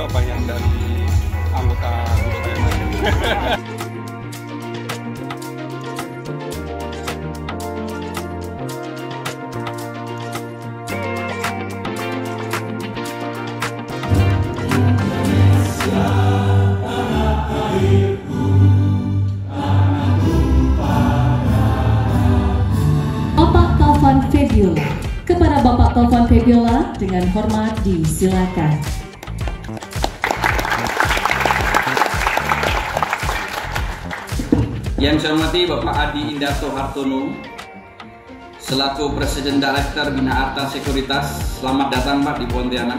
apa yang dari anggota bursa yang lain? Bapak Taufan Febiola. Kepada Bapak Taufan Febiola dengan hormat disilakan. Yang saya hormati Bapak Adi Indarto Hartono selaku Presiden Direktur Bina Arta Sekuritas. Selamat datang Pak di Pontianak.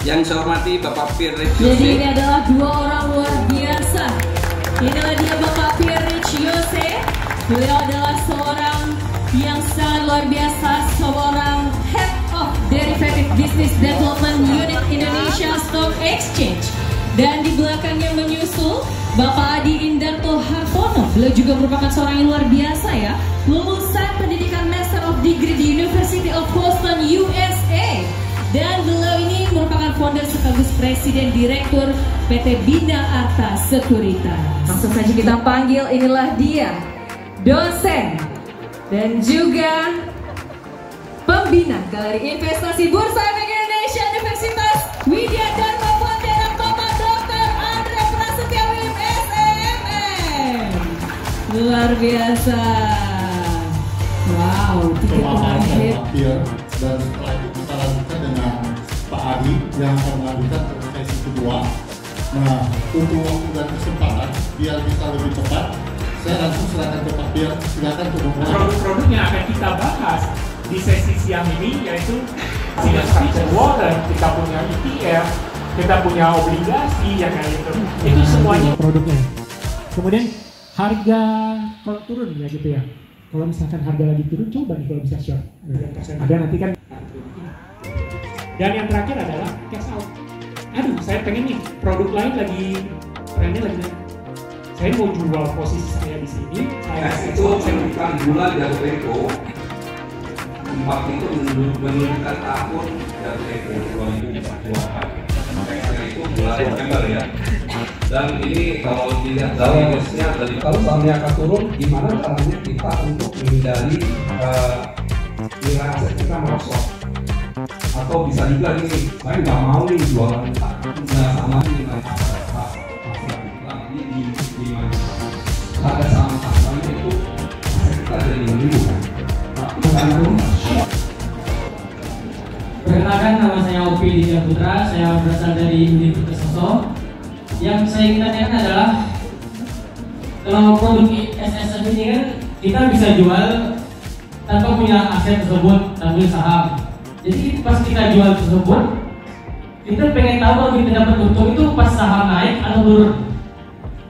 Yang saya hormati Bapak Pirrich Yose. Jadi ini adalah dua orang luar biasa. Inilah dia Bapak Pirrich Yose. Beliau adalah seorang yang sangat luar biasa, seorang Head of Derivative Business Development Unit Indonesia Stock Exchange. Dan di belakangnya menyusul Bapak Adi Indarto Hartono. Beliau juga merupakan seorang yang luar biasa ya, lulusan pendidikan Master of Degree di University of Boston, USA. Dan beliau ini merupakan founder sekaligus Presiden Direktur PT Bina Arta Sekuritas. Langsung saja kita panggil, inilah dia, dosen dan juga pembina Galeri Investasi Bursa Efek Indonesia Universitas Widya Dharma Pontianak, Bapak Dr. Andre Prasetya WIM SMM. Luar biasa. Wow, tiga orang head. Dan setelah itu kita lanjutkan dengan Pak Adi yang akan melanjutkan ke sesi kedua. Nah, untuk waktu dan kesempatan biar bisa lebih cepat, saya langsung serahkan ke Pak Biar. Silakan untuk memulai. Produk-produk yang akan kita bahas di sesi siang ini yaitu structured water, kita punya ETF, kita punya obligasi yang kayak itu semuanya produknya. Kemudian harga kalau turun ya gitu ya. Kalau misalkan harga lagi turun, coba nih kalau bisa short. Ada nanti kan. Dan yang terakhir adalah cash out. Aduh, saya pengen nih produk lain lagi trennya lagi naik. Saya mau jual posisi saya di sini. Cash itu bukan bulan jatuh tempo. 4 itu menunjukkan tahun jatuh tempo 2024. Cash itu bulan November ya. Dan ini kalau dilihat dari listnya dari kalau sahamnya akan turun, gimana caranya kita untuk menghindari nilai aset kita merosot? Atau bisa juga nih, saya nggak mau nih jualan sama nilai aset lagi di mana? Ada saham-sahamnya itu aset kita jadi minggu kan? Perkenalkan, nama saya Opi Ditya Putra, saya berasal dari Universitas Sosok. Yang saya ingin tanyakan adalah kalau produk SSM ini kan kita bisa jual tanpa punya aset tersebut, tanpa punya saham. Jadi pas kita jual tersebut, kita pengen tahu kalau kita dapat untung itu pas saham naik atau turun.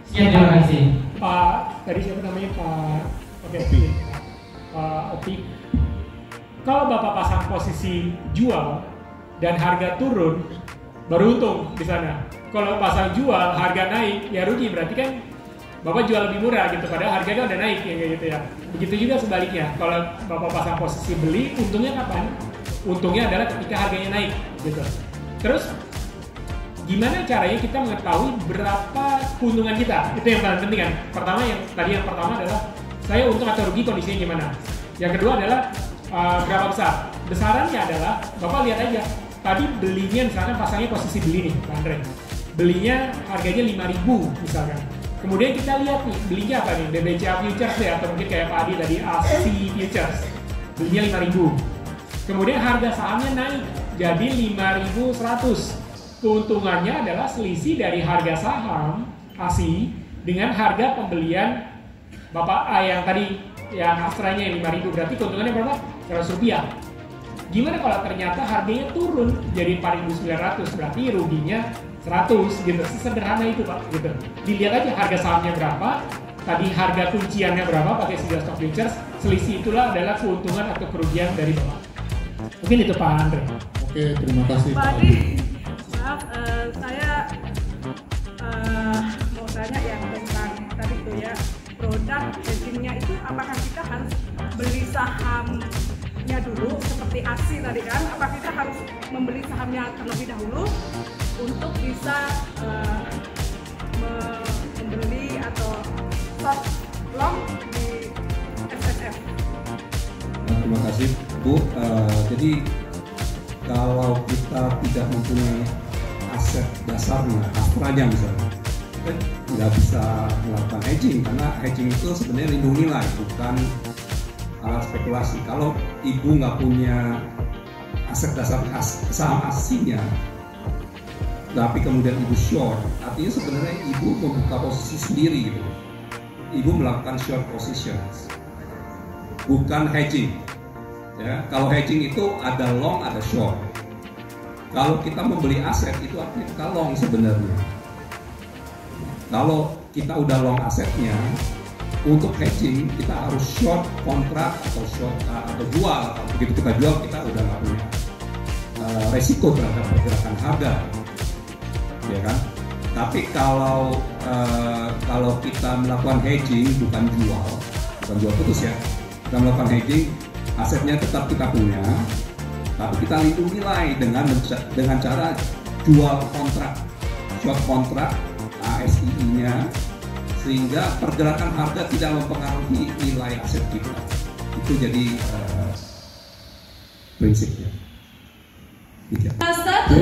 Sekian, terima kasih. Pak, tadi siapa namanya Pak? Oke, Pak Opi. Kalau Bapak pasang posisi jual dan harga turun, baru untung di sana. Kalau pasang jual, harga naik, ya rugi. Berarti kan Bapak jual lebih murah gitu, padahal harganya udah naik ya, kayak gitu ya. Begitu juga sebaliknya, kalau Bapak pasang posisi beli, untungnya kapan? Untungnya adalah ketika harganya naik gitu. Terus gimana caranya kita mengetahui berapa keuntungan kita? Itu yang paling penting kan. Yang pertama adalah saya untung atau rugi, kondisinya gimana. Yang kedua adalah berapa besar. Besarannya adalah Bapak lihat aja. Tadi belinya misalkan pasangnya posisi beli nih, Pak Andre. Belinya harganya 5.000 misalkan. Kemudian kita lihat nih, belinya apa nih? BBCA Futures ya, atau mungkin kayak Pak Adi tadi ASI Futures. Belinya 5.000. Kemudian harga sahamnya naik jadi 5.100. Keuntungannya adalah selisih dari harga saham ASI dengan harga pembelian Bapak A yang tadi yang Astranya yang 5.000. Berarti keuntungannya berapa? 100 rupiah. Gimana kalau ternyata harganya turun jadi 4.900, berarti ruginya 100 gitu. Sesederhana itu Pak gitu. Dilihat aja harga sahamnya berapa, tadi harga kunciannya berapa pakai Siga Stock Futures, selisih itulah adalah keuntungan atau kerugian dari Bapak. Mungkin itu Pak Andre. Oke, terima kasih Pak Adi. Maaf, saya mau tanya yang tentang tadi itu ya, produk hedgingnya itu apakah kita harus beli sahamnya dulu seperti ASI tadi kan? Apakah kita harus membeli sahamnya terlebih dahulu untuk bisa membeli atau short long di SSF? Terima kasih Bu. Jadi kalau kita tidak mempunyai aset dasarnya, astranya misalnya, kan nggak bisa melakukan hedging, karena hedging itu sebenarnya lindung nilai, bukan alat spekulasi. Kalau Ibu nggak punya aset dasar saham aslinya, tapi kemudian Ibu short, artinya sebenarnya Ibu membuka posisi sendiri gitu. Ibu melakukan short positions, bukan hedging. Ya, kalau hedging itu ada long, ada short. Kalau kita membeli aset itu artinya kita long sebenarnya. Kalau kita udah long asetnya, untuk hedging kita harus short kontrak atau short atau jual. Begitu kita jual, kita udah nggak punya resiko terhadap pergerakan harga, ya kan? Tapi kalau kita melakukan hedging, bukan jual putus ya, kita melakukan hedging, asetnya tetap kita punya, tapi kita lindungi nilai dengan cara jual kontrak, short kontrak ASII-nya, sehingga pergerakan harga tidak mempengaruhi nilai aset kita. Itu jadi prinsipnya. Satu,